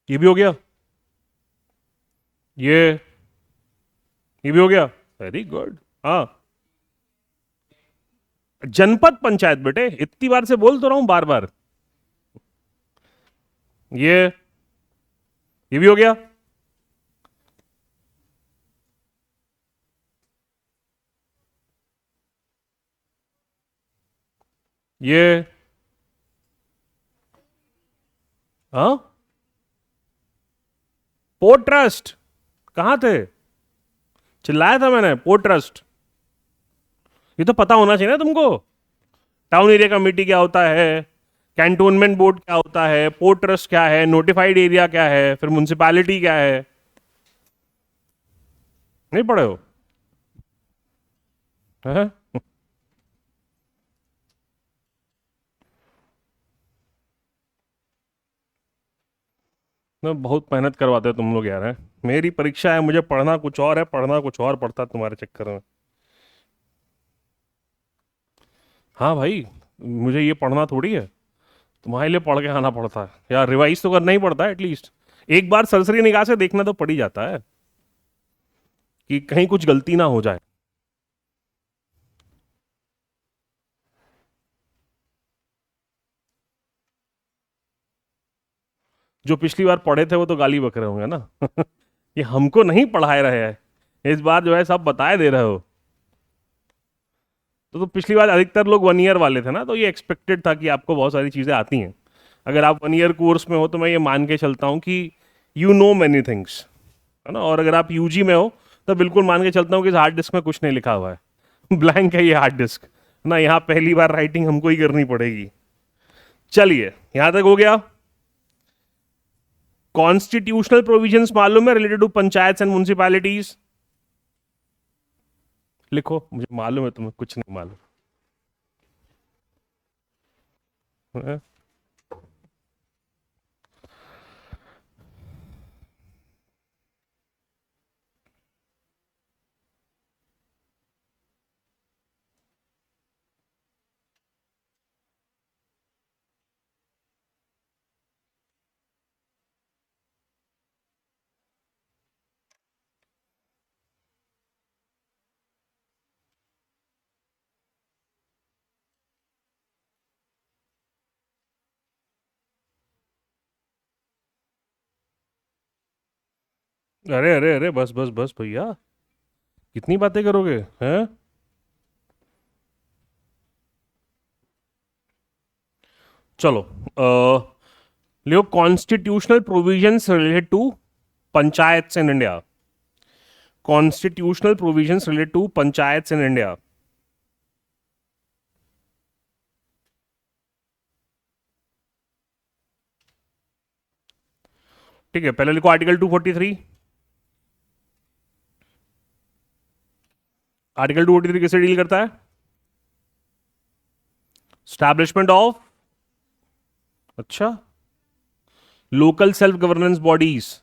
ये भी हो गया, ये भी हो गया। Very good. हाँ, जनपद पंचायत बेटे, इतनी बार से बोल तो रहा हूं बार बार। ये ये भी हो गया, ये। हाँ, पोर्ट ट्रस्ट कहाँ थे? चिल्लाया था मैंने, पोर्ट ट्रस्ट। ये तो पता होना चाहिए ना तुमको। टाउन एरिया कमेटी क्या होता है, कैंटोनमेंट बोर्ड क्या होता है, पोर्ट ट्रस्ट क्या है, नोटिफाइड एरिया क्या है, फिर म्युनिसिपैलिटी क्या है। नहीं पढ़े हो? हैं? मैं बहुत मेहनत करवाते हो तुम लोग यार, हैं? मेरी परीक्षा है, मुझे पढ़ना कुछ और है, पढ़ना कुछ और पड़ता है तुम्हारे चक्कर में। हाँ भाई, मुझे ये पढ़ना थोड़ी है, तुम्हारे लिए पढ़ के आना पड़ता है यार, रिवाइज तो करना ही पड़ता है एटलीस्ट। एक बार सरसरी निगाह से देखना तो पड़ ही जाता है कि कहीं कुछ गलती ना हो जाए। जो पिछली बार पढ़े थे वो तो गाली बक रहे होंगे ना ये हमको नहीं पढ़ाए रहे हैं, इस बार जो है सब बताए दे रहे हो। तो पिछली बार अधिकतर लोग 1 ईयर वाले थे ना, तो ये एक्सपेक्टेड था कि आपको बहुत सारी चीजें आती हैं। अगर आप 1 ईयर कोर्स में हो तो मैं ये मान के चलता हूँ कि यू नो मैनी थिंग्स, है ना? और अगर आप यूजी में हो तो बिल्कुल मान के चलता हूँ कि इस हार्ड डिस्क में कुछ नहीं लिखा हुआ है ब्लैंक है ये हार्ड डिस्क ना, यहाँ पहली बार राइटिंग हमको ही करनी पड़ेगी। चलिए, यहां तक हो गया। कॉन्स्टिट्यूशनल प्रोविजंस मालूम है related to panchayat and municipalities? लिखो, मुझे मालूम है तुम्हें कुछ नहीं मालूम है? अरे अरे अरे, बस बस बस भैया, कितनी बातें करोगे हैं? चलो, लियो constitutional provisions related to panchayat in India. Constitutional provisions related to panchayat in India. ठीक है, पहले लिखो आर्टिकल 243। आर्टिकल 243 किससे डील करता है? स्टैब्लिशमेंट ऑफ, अच्छा, लोकल सेल्फ गवर्नेंस बॉडीज।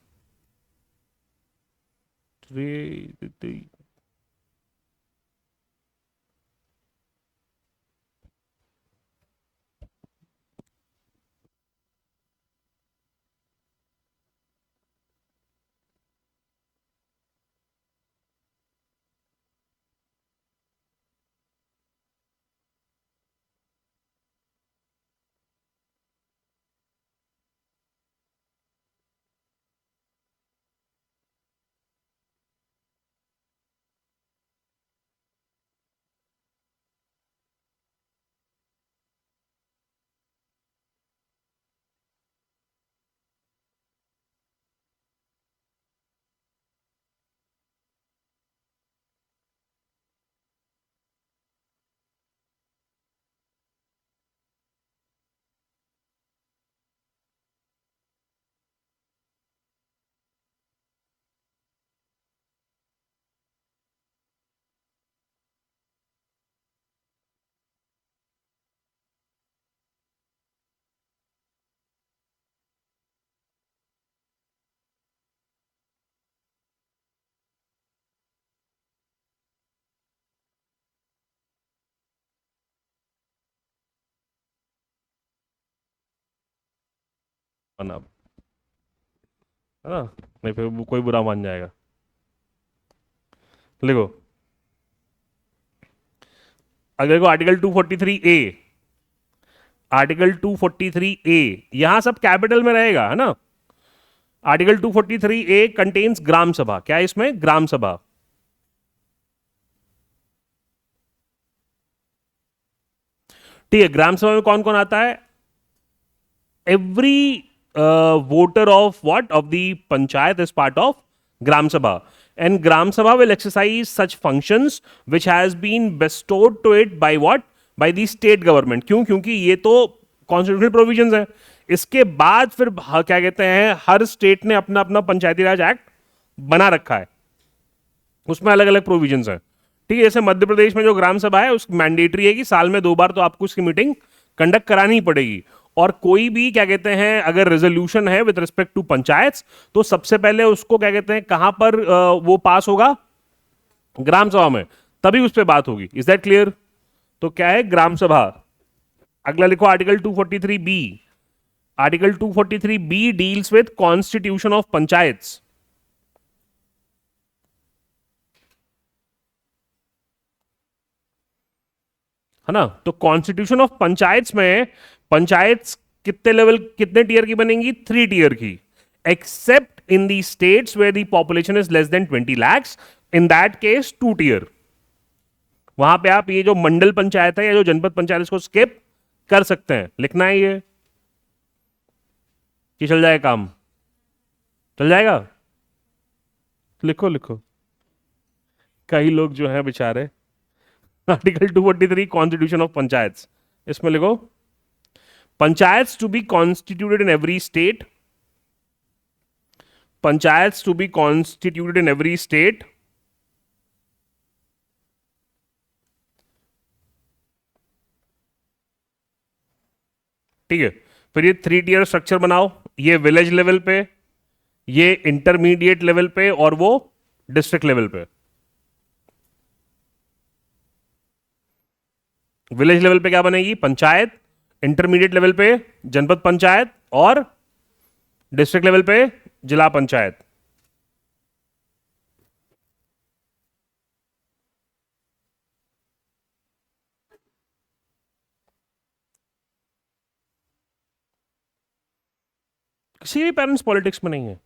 ना, है ना, नहीं फिर कोई बुरा मान जाएगा। लिखो, अगर देखो आर्टिकल 243A, आर्टिकल 243A, यहां सब कैपिटल में रहेगा, है ना। आर्टिकल 243A कंटेन्स ग्राम सभा, क्या है इसमें, ग्राम सभा। ठीक है, ग्राम सभा में कौन कौन आता है, every voter of what, of the panchayat is part of gram sabha, and gram sabha will exercise such functions which has been bestowed to it by what, by the state government। क्यों, क्योंकि ये तो constitutional provisions है। इसके बाद फिर क्या कहते हैं, हर स्टेट ने अपना अपना पंचायती राज एक्ट बना रखा है, उसमें अलग अलग प्रोविजंस हैं। ठीक है, जैसे मध्य प्रदेश में जो ग्राम सभा है उस मैंडेटरी है कि साल में 2 बार तो आपको उसकी मीटिंग कंडक्ट करानी ही पड़ेगी। और कोई भी क्या कहते हैं अगर रेजोल्यूशन है विद रिस्पेक्ट टू पंचायत, तो सबसे पहले उसको क्या कहते हैं कहां पर वो पास होगा, ग्राम सभा में, तभी उस पर बात होगी। Is that clear. तो क्या है ग्राम सभा। अगला लिखो article 243B। Article 243B deals with constitution of panchayats. है ना, तो कॉन्स्टिट्यूशन ऑफ पंचायत्स में पंचायत कितने लेवल, कितने टीयर की बनेंगी, 3 टीयर की। Except in the states where the population is less than 20 lakhs, in that case 2 tier. वहां पे आप ये जो मंडल पंचायत है या जो जनपद पंचायत, इसको स्किप कर सकते हैं। लिखना है ये कि चल जाएगा काम, चल जाएगा, लिखो लिखो। कई लोग जो हैं बेचारे, आर्टिकल 243 कॉन्स्टिट्यूशन ऑफ पंचायत, इसमें लिखो panchayat to be constituted in every state, panchayat to be constituted in every state ठीक है। फिर ये 3 टीयर स्ट्रक्चर बनाओ, ये विलेज लेवल पे, ये इंटरमीडिएट लेवल पे, और वो डिस्ट्रिक्ट लेवल पे। विलेज लेवल पे क्या बनेगी, पंचायत, इंटरमीडिएट लेवल पे जनपद पंचायत, और डिस्ट्रिक्ट लेवल पे जिला पंचायत। किसी भी पेरेंट्स पॉलिटिक्स में नहीं है,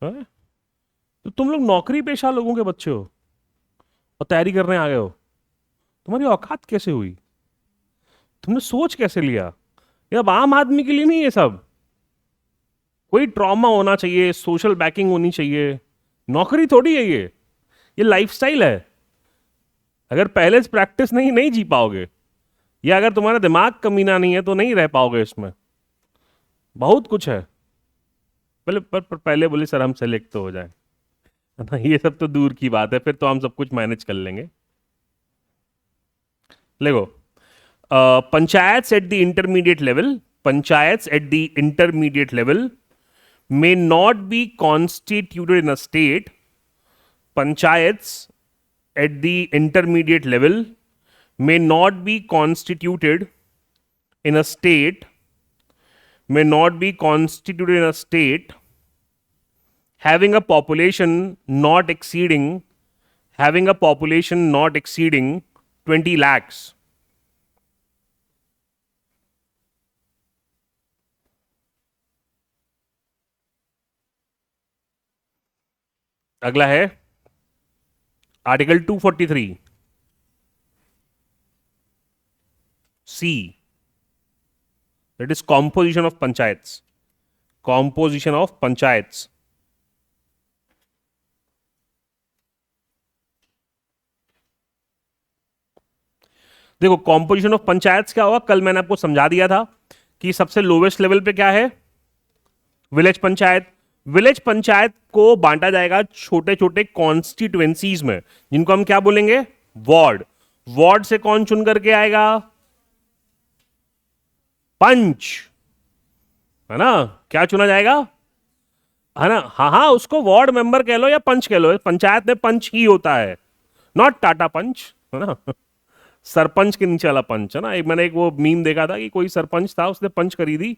है? तो तुम लोग नौकरी पेशा लोगों के बच्चे हो और तैयारी करने आ गए हो, तुम्हारी औकात कैसे हुई, तुमने सोच कैसे लिया। ये अब आम आदमी के लिए नहीं है सब, कोई ट्रॉमा होना चाहिए, सोशल बैकिंग होनी चाहिए, नौकरी थोड़ी है ये लाइफस्टाइल है। अगर पहले से प्रैक्टिस नहीं नहीं जी पाओगे, या अगर तुम्हारा दिमाग कमीना नहीं है तो नहीं रह पाओगे इसमें। बहुत कुछ है, पर पहले बोले सर हम सेलेक्ट तो हो जाए, है ना, ये सब तो दूर की बात है, फिर तो हम सब कुछ मैनेज कर लेंगे। देखो, panchayat at the intermediate level, panchayat at the intermediate level may not be constituted in a state, panchayats at the intermediate level may not be constituted in a state, may not be constituted in a state having a population not exceeding, having a population not exceeding 20 lakhs। अगला है article 243 C, that is composition of panchayats, composition of panchayats. देखो composition of panchayats क्या होगा, कल मैंने आपको समझा दिया था कि सबसे लोवेस्ट लेवल पे क्या है, विलेज पंचायत। विलेज पंचायत को बांटा जाएगा छोटे छोटे कॉन्स्टिट्युएंसीज में, जिनको हम क्या बोलेंगे, वार्ड। वार्ड से कौन चुन करके आएगा, पंच, है ना, क्या चुना जाएगा, है ना, हाँ हाँ, उसको वार्ड मेंबर कह लो या पंच कह लो, पंचायत में पंच ही होता है, नॉट टाटा पंच, है ना, सरपंच के नीचे वाला पंच, है ना। मैंने एक वो मीम देखा था कि कोई सरपंच था, उसने पंच खरीदी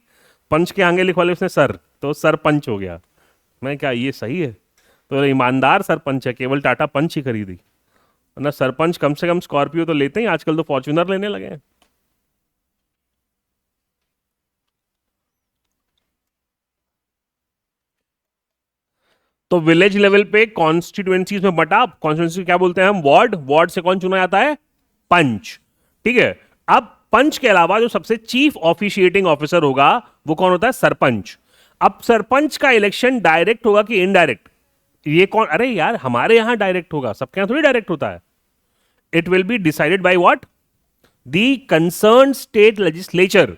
पंच के आगे लिखवा लिया उसने सर, तो सरपंच हो गया। मैं क्या ये सही है? तो ईमानदार सरपंच है, केवल टाटा पंच ही खरीदी, ना सरपंच कम से कम स्कॉर्पियो तो लेते ही, आजकल तो फॉर्च्यूनर लेने लगे हैं। तो विलेज लेवल पे कॉन्स्टिट्यूएंसीज में बटा, कॉन्स्टिट्यूएंसी क्या बोलते हैं हम, वार्ड, वार्ड से कौन चुना जाता है, पंच। ठीक है, अब पंच के अलावा जो सबसे चीफ ऑफिशिएटिंग ऑफिसर होगा वो कौन होता है, सरपंच। अब सरपंच का इलेक्शन डायरेक्ट होगा कि इनडायरेक्ट, ये कौन, अरे यार हमारे यहां डायरेक्ट होगा, सबके यहां थोड़ी डायरेक्ट होता है। It will be decided by what, the concern state legislature.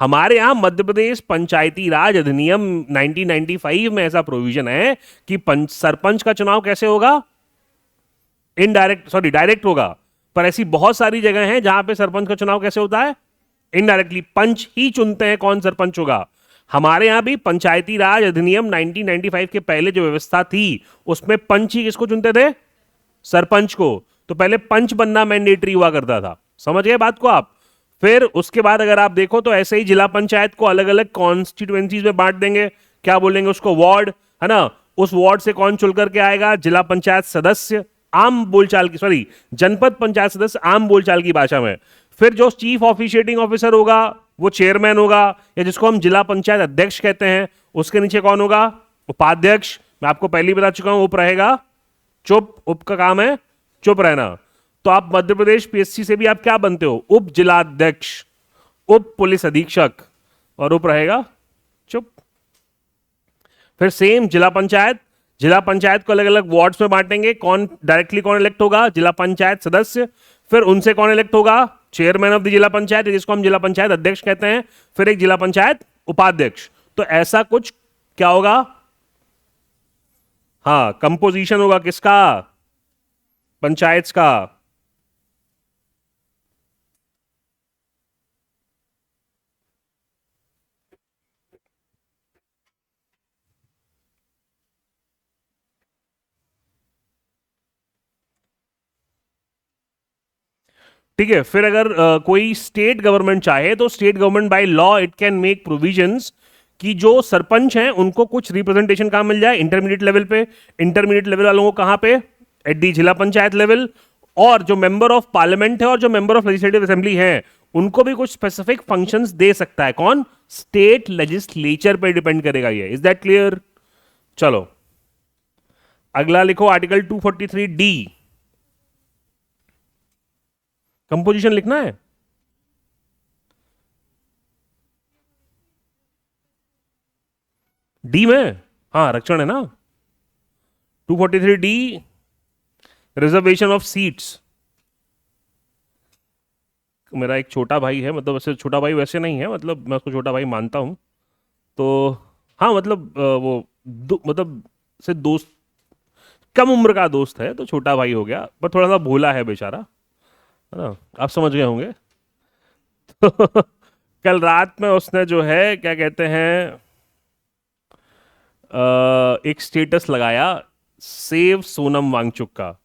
हमारे यहां मध्य प्रदेश पंचायती राज अधिनियम 1995 में ऐसा प्रोविजन है कि सरपंच का चुनाव कैसे होगा, इनडायरेक्ट, सॉरी डायरेक्ट होगा। पर ऐसी बहुत सारी जगह हैं जहां पे सरपंच का चुनाव कैसे होता है, इनडायरेक्टली, पंच ही चुनते हैं कौन सरपंच होगा। हमारे यहां भी पंचायती राज अधिनियम 1995 के पहले जो व्यवस्था थी उसमें पंच ही किसको चुनते थे, सरपंच को। तो पहले पंच बनना मैंडेटरी हुआ करता था, समझ गए बात को आप। फिर उसके बाद अगर आप देखो तो ऐसे ही जिला पंचायत को अलग अलग कॉन्स्टिट्यूएंसीज में बांट देंगे, क्या बोलेंगे उसको, वार्ड, है ना। उस वार्ड से कौन चुन करके आएगा, जिला पंचायत सदस्य, आम बोलचाल की, सॉरी जनपद पंचायत सदस्य आम बोलचाल की भाषा में। फिर जो चीफ ऑफिशिएटिंग ऑफिसर होगा वो चेयरमैन होगा, या जिसको हम जिला पंचायत अध्यक्ष कहते हैं। उसके नीचे कौन होगा, उपाध्यक्ष। मैं आपको पहले बता चुका हूं, उप रहेगा चुप, उप का काम है चुप रहना। तो आप मध्य प्रदेश पीएससी से भी आप क्या बनते हो, उप जिलाध्यक्ष, उप पुलिस अधीक्षक, और उप रहेगा चुप। फिर सेम जिला पंचायत, जिला पंचायत को अलग अलग वार्ड्स में बांटेंगे, कौन डायरेक्टली कौन इलेक्ट होगा, जिला पंचायत सदस्य। फिर उनसे कौन इलेक्ट होगा, चेयरमैन ऑफ द जिला पंचायत, जिसको हम जिला पंचायत अध्यक्ष कहते हैं। फिर एक जिला पंचायत उपाध्यक्ष। तो ऐसा कुछ क्या होगा, हाँ कंपोजिशन होगा किसका, पंचायत का। ठीक है, फिर अगर कोई स्टेट गवर्नमेंट चाहे तो state government by law it can make provisions कि जो सरपंच हैं उनको कुछ रिप्रेजेंटेशन कहां मिल जाए, इंटरमीडिएट लेवल पे। इंटरमीडिएट लेवल वालों को कहां पे, एट दी जिला पंचायत लेवल। और जो मेंबर ऑफ पार्लियामेंट है और जो मेंबर ऑफ लेजिस्लेटिव असेंबली है उनको भी कुछ स्पेसिफिक फंक्शंस दे सकता है कौन, स्टेट लेजिस्लेचर पे डिपेंड करेगा ये। Is that clear? चलो अगला लिखो, आर्टिकल 243 डी, कंपोजिशन लिखना है। डी में, हाँ आरक्षण है ना। 243 डी, रिजर्वेशन ऑफ सीट्स। मेरा एक छोटा भाई है, मतलब वैसे छोटा भाई वैसे नहीं है, मतलब मैं उसको छोटा भाई मानता हूं। तो हाँ मतलब मतलब से दोस्त, कम उम्र का दोस्त है तो छोटा भाई हो गया, पर थोड़ा सा भोला है बेचारा, है ना, आप समझ गए होंगे। तो कल रात में उसने जो है क्या कहते हैं, एक स्टेटस लगाया सेव सोनम वांगचुक का।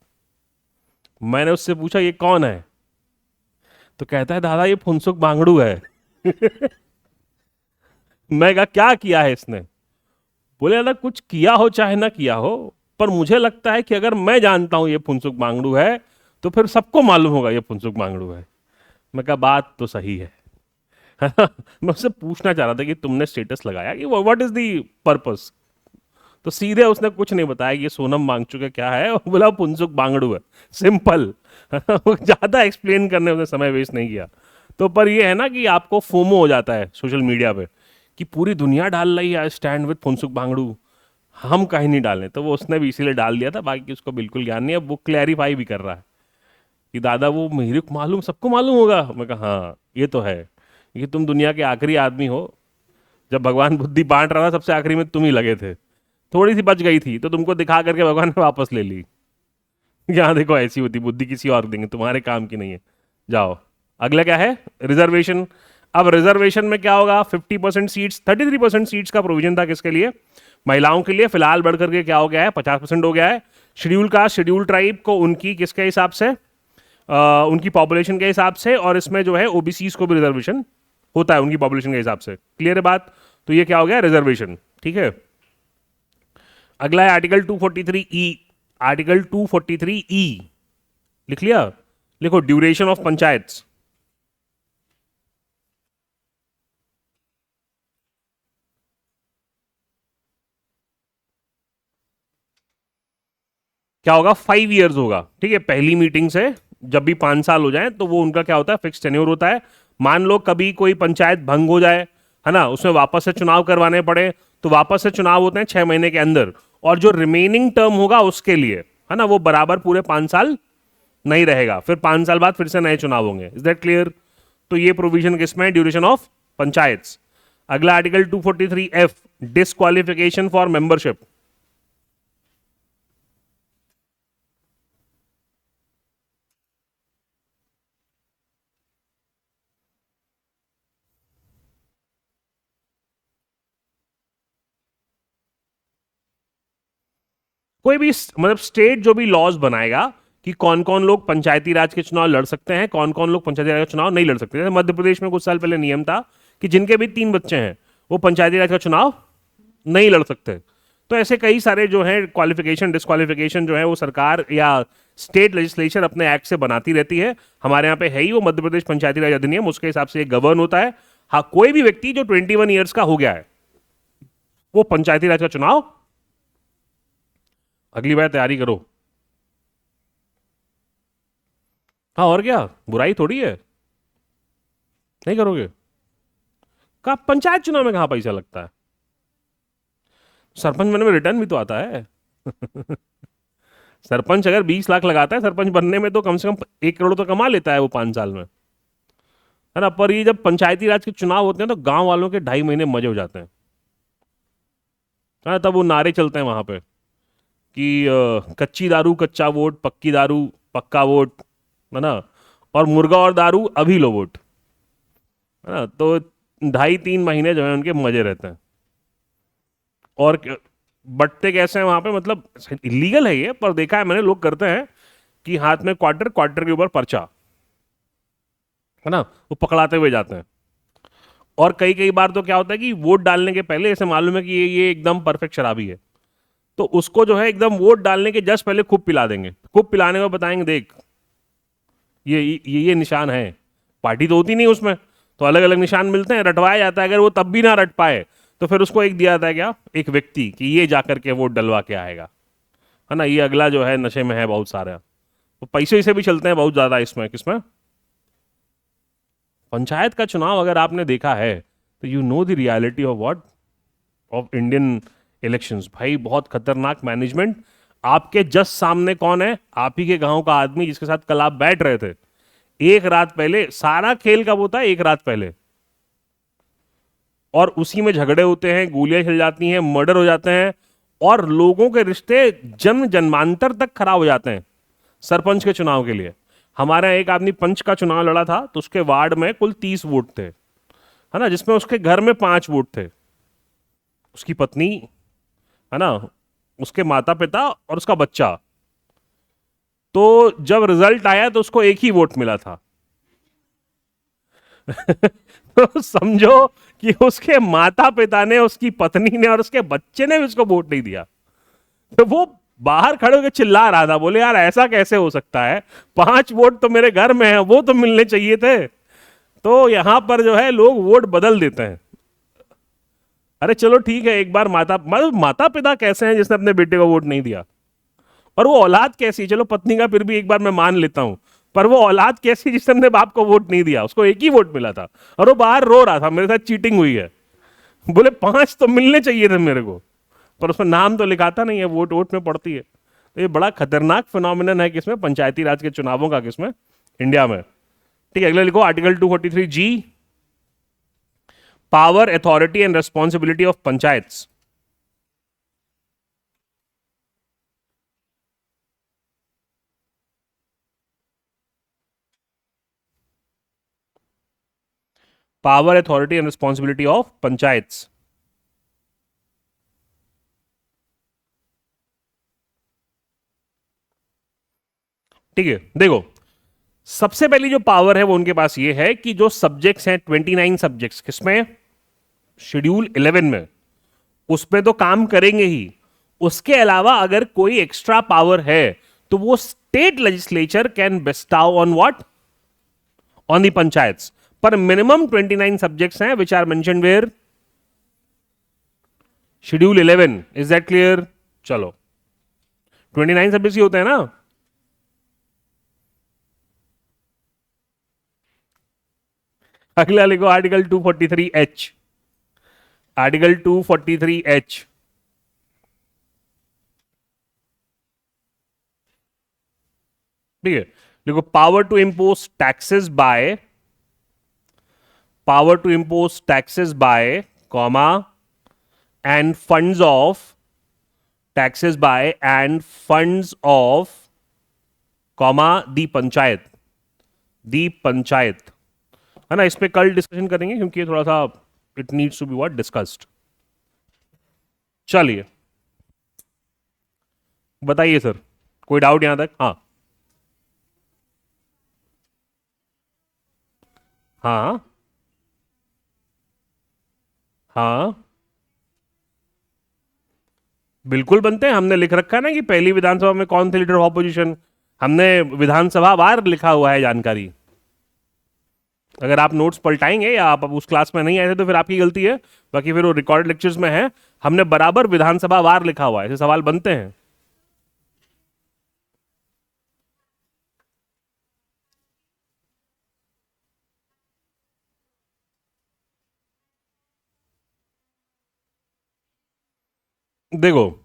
मैंने उससे पूछा ये कौन है, तो कहता है दादा ये फुनसुक बांगड़ू है। मैं कहा क्या किया है इसने, बोले दादा कुछ किया हो चाहे ना किया हो, पर मुझे लगता है कि अगर मैं जानता हूं ये फुनसुक बांगड़ू है तो फिर सबको मालूम होगा ये फुनसुक बांगड़ू है। मैं कहा बात तो सही है। मैं उससे पूछना चाह रहा था कि तुमने स्टेटस लगाया कि व्हाट इज दी पर्पस, तो सीधे उसने कुछ नहीं बताया कि ये सोनम वांगचुक है क्या है, और बोला फुनसुक बांगड़ू है, सिंपल। ज्यादा एक्सप्लेन करने उसने समय वेस्ट नहीं किया। तो पर ये है ना कि आपको फोमो हो जाता है सोशल मीडिया पे कि पूरी दुनिया डाल रही है स्टैंड विद फुनसुक बांगड़ू, हम कहीं नहीं डालें, तो वो उसने भी इसीलिए डाल दिया था, बाकी उसको बिल्कुल ज्ञान नहीं है। वो क्लैरिफाई भी कर रहा है कि दादा वो मेरे को मालूम, सबको मालूम होगा। मैं कहा हाँ ये तो है, कि तुम दुनिया के आखिरी आदमी हो, जब भगवान बुद्धि बांट रहा था सबसे आखिरी में तुम ही लगे थे, थोड़ी सी बच गई थी तो तुमको दिखा करके भगवान ने वापस ले ली। यहाँ देखो ऐसी होती बुद्धि, किसी और देंगे, तुम्हारे काम की नहीं है। जाओ अगला क्या है, रिजर्वेशन। अब रिजर्वेशन में क्या होगा, 50% सीट्स, 33% सीट्स का प्रोविजन था किसके लिए, महिलाओं के लिए। फिलहाल बढ़ करके क्या हो गया है, 50% हो गया है। शेड्यूल कास्ट, शेड्यूल ट्राइब को उनकी किसके हिसाब से, उनकी पॉपुलेशन के हिसाब से, और इसमें जो है ओबीसीज को भी रिजर्वेशन होता है उनकी पॉपुलेशन के हिसाब से। क्लियर है बात? तो ये क्या हो गया, रिजर्वेशन। ठीक है, अगला है आर्टिकल 243 ई। आर्टिकल 243 ई लिख लिया, लिखो ड्यूरेशन ऑफ पंचायत। क्या होगा, 5 ईयर्स होगा। ठीक है, पहली मीटिंग से जब भी 5 साल हो जाए तो वो उनका क्या होता है, फिक्स टेन्योर होता है। मान लो कभी कोई पंचायत भंग हो जाए, है ना, उसमें वापस से चुनाव करवाने पड़े, तो वापस से चुनाव होते हैं 6 महीने के अंदर, और जो रिमेनिंग टर्म होगा उसके लिए, है ना, वो बराबर पूरे 5 साल नहीं रहेगा, फिर 5 साल बाद फिर से नए चुनाव होंगे। Is that clear? तो ये प्रोविजन किसमें है, ड्यूरेशन ऑफ पंचायत। अगला article 243 F, disqualification for membership. कोई भी मतलब स्टेट जो भी लॉज बनाएगा कि कौन कौन लोग पंचायती राज के चुनाव लड़ सकते हैं, कौन कौन लोग पंचायती राज का चुनाव नहीं लड़ सकते। जैसे मध्य प्रदेश में कुछ साल पहले नियम था कि जिनके भी 3 बच्चे हैं वो पंचायती राज का चुनाव नहीं लड़ सकते। तो ऐसे कई सारे जो है क्वालिफिकेशन डिस्क्वालिफिकेशन जो है वो सरकार या स्टेट लेजिस्लेचर अपने एक्ट से बनाती रहती है। हमारे यहाँ पे है ही वो मध्य प्रदेश पंचायती राज अधिनियम, उसके हिसाब से गवर्न होता है। हाँ, कोई भी व्यक्ति जो 21 ईयर्स का हो गया है वो पंचायती राज का चुनाव, अगली बार तैयारी करो। हाँ, और क्या, बुराई थोड़ी है, नहीं करोगे? कहा पंचायत चुनाव में कहां पैसा लगता है, सरपंच बनने में रिटर्न भी तो आता है। सरपंच अगर 20 लाख लगाता है सरपंच बनने में, तो कम से कम 1 करोड़ तो कमा लेता है वो 5 साल में, है ना। पर ये जब पंचायती राज के चुनाव होते हैं तो गांव वालों के 2.5 महीने मजे हो जाते हैं, है ना। तब वो नारे चलते हैं वहां पे कि कच्ची दारू कच्चा वोट, पक्की दारू पक्का वोट, है ना, और मुर्गा और दारू अभी लो वोट, है ना। तो 2.5-3 महीने जो है उनके मजे रहते हैं। और बटते कैसे हैं वहां पे, मतलब इलीगल है ये, पर देखा है मैंने लोग करते हैं कि हाथ में क्वार्टर, क्वार्टर के ऊपर पर्चा, है ना, वो पकड़ाते हुए जाते हैं। और कई कई बार तो क्या होता है कि वोट डालने के पहले ऐसे मालूम है कि ये एकदम परफेक्ट शराबी है, तो उसको जो है एकदम वोट डालने के जस्ट पहले खूब पिला देंगे, खूब पिलाने को बताएंगे, देख ये निशान है। पार्टी तो होती नहीं उसमें, तो अलग अलग निशान मिलते हैं, रटवाया जाता है। अगर वो तब भी ना रट पाए तो फिर उसको एक दिया जाता है, क्या, एक व्यक्ति कि ये जाकर के वोट डलवा के आएगा, है ना। ये अगला जो है नशे में है बहुत सारा, तो पैसे से भी चलते हैं बहुत ज्यादा इसमें, किसमें, पंचायत का चुनाव। अगर आपने देखा है तो you know the reality of what, of Indian elections. भाई बहुत खतरनाक मैनेजमेंट। आपके जस्ट सामने कौन है, आप ही के गांव का आदमी जिसके साथ कल आप बैठ रहे थे, एक रात पहले, सारा खेल कब होता है, एक रात पहले, और उसी में झगड़े होते हैं, गोलियां चल जाती हैं, मर्डर हो जाते हैं, और लोगों के रिश्ते जन्म जन्मांतर तक खराब हो जाते हैं सरपंच के चुनाव के लिए। हमारे यहाँ एक आदमी पंच का चुनाव लड़ा था, तो उसके वार्ड में कुल 30 वोट थे, है ना, जिसमें उसके घर में 5 वोट थे, उसकी पत्नी, है ना, उसके माता पिता और उसका बच्चा। तो जब रिजल्ट आया तो उसको एक ही वोट मिला था। तो समझो कि उसके माता पिता ने, उसकी पत्नी ने और उसके बच्चे ने भी उसको वोट नहीं दिया। तो वो बाहर खड़े होकर चिल्ला रहा था, बोले यार ऐसा कैसे हो सकता है, 5 वोट तो मेरे घर में है, वो तो मिलने चाहिए थे। तो यहां पर जो है लोग वोट बदल देते हैं। अरे चलो ठीक है, एक बार माता पिता कैसे हैं जिसने अपने बेटे को वोट नहीं दिया, और वो औलाद कैसी, चलो पत्नी का फिर भी एक बार मैं मान लेता हूं, पर वो औलाद कैसी जिसने अपने बाप को वोट नहीं दिया, उसको एक ही वोट मिला था, और वो बाहर रो रहा था मेरे साथ चीटिंग हुई है। बोले 5 तो मिलने चाहिए थे मेरे को, पर उसमें नाम तो लिखाता नहीं है, वोट वोट में पड़ती है। तो ये बड़ा खतरनाक फिनोमिनन है, किसमें, पंचायती राज के चुनावों का, किसमें, इंडिया में। ठीक है, अगले लिखो article 243 G, power, authority and responsibility of panchayats. Power, authority and responsibility of panchayats. ठीक है, देखो, सबसे पहली जो पावर है वो उनके पास ये है कि जो सब्जेक्ट्स हैं, 29 सब्जेक्ट्स, किसमें, शेड्यूल 11 में, उस पे तो काम करेंगे ही, उसके अलावा अगर कोई एक्स्ट्रा पावर है तो वो state legislature can bestow on what, on the panchayats. पर मिनिमम 29 सब्जेक्ट्स हैं which are mentioned where, schedule 11। Is that clear? चलो, 29 सब्जेक्ट्स ही होते हैं ना। अगला लिखो आर्टिकल 243H, आर्टिकल 243H। ठीक है, देखो, power to impose taxes by, power to impose taxes by comma and funds of, taxes by and funds of comma the panchayat, the panchayat, है ना। इस पे कल डिस्कशन करेंगे क्योंकि ये थोड़ा सा it needs to be what discussed. चलिए बताइए सर, कोई डाउट यहां तक? हाँ हाँ हाँ, बिल्कुल बनते हैं। हमने लिख रखा है ना कि पहली विधानसभा में कौन थे लीडर ऑफ ऑपोजिशन, हमने विधानसभा वार लिखा हुआ है जानकारी। अगर आप नोट्स पलटाएंगे या आप अब उस क्लास में नहीं आए थे तो फिर आपकी गलती है, बाकी फिर वो रिकॉर्डेड लेक्चर्स में है, हमने बराबर विधानसभा वार लिखा हुआ है, ऐसे सवाल बनते हैं। देखो,